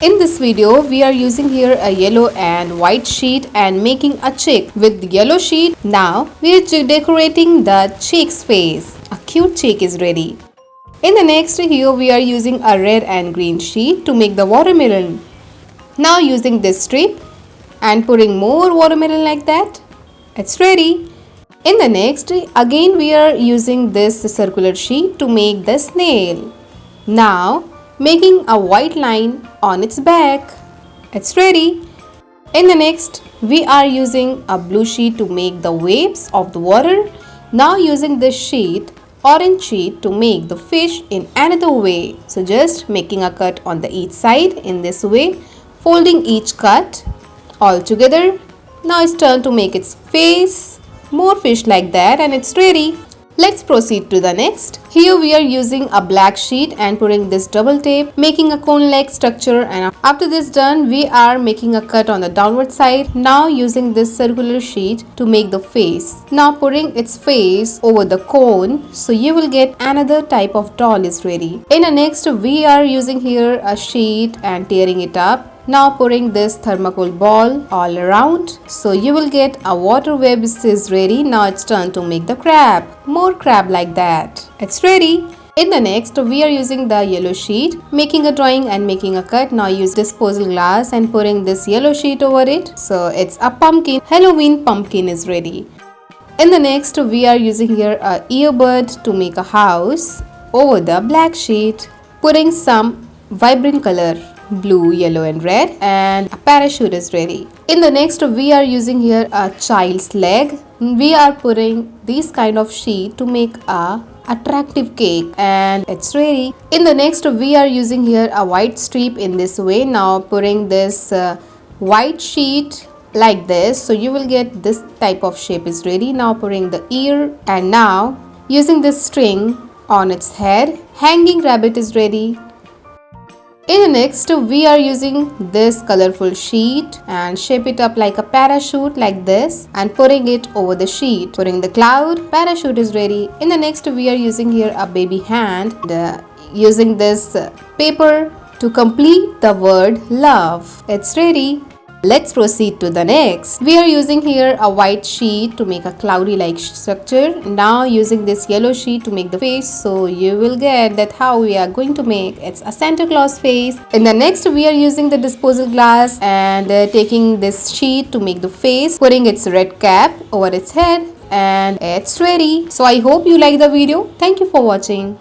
In this video, we are using here a yellow and white sheet and making a chick with the yellow sheet. Now, we are decorating the chick's face. A cute chick is ready. In the next here, we are using a red and green sheet to make the watermelon. Now, using this strip and putting more watermelon like that, it's ready. In the next, again we are using this circular sheet to make the snail. Now, making a white line on its back. It's ready. In the next, we are using a blue sheet to make the waves of the water. Now using this sheet, orange sheet to make the fish in another way. So just making a cut on the each side in this way, folding each cut all together. Now it's turn to make its face, more fish like that, and it's ready. Let's proceed to the next. Here we are using a black sheet and putting this double tape, making a cone-like structure, and after this done, we are making a cut on the downward side. Now using this circular sheet to make the face. Now putting its face over the cone, so you will get another type of doll is ready. In the next, we are using here a sheet and tearing it up. Now putting this thermocol ball all around, so you will get a water web is ready. Now it's turn to make the crab, more crab like that. It's ready. In the next, we are using the yellow sheet, making a drawing and making a cut. Now use disposal glass and putting this yellow sheet over it. So it's a pumpkin, Halloween pumpkin is ready. In the next, we are using here a earbud to make a house over the black sheet, putting some vibrant color, blue, yellow and red, and a parachute is ready. In the next, we are using here a child's leg. We are putting this kind of sheet to make a attractive cake, and it's ready. In the next, we are using here a white strip in this way. Now putting this white sheet like this, so you will get this type of shape is ready. Now putting the ear, and now using this string on its head, hanging rabbit is ready. In the next, we are using this colorful sheet and shape it up like a parachute like this and putting it over the sheet. Putting the cloud, parachute is ready. In the next, we are using here a baby hand, using this paper to complete the word love. It's ready. Let's proceed to the next. We are using here a white sheet to make a cloudy like structure. Now using this yellow sheet to make the face, so you will get that how we are going to make it's a Santa Claus face. In the next, we are using the disposal glass and taking this sheet to make the face, putting its red cap over its head, and it's ready. So I hope you like the video. Thank you for watching.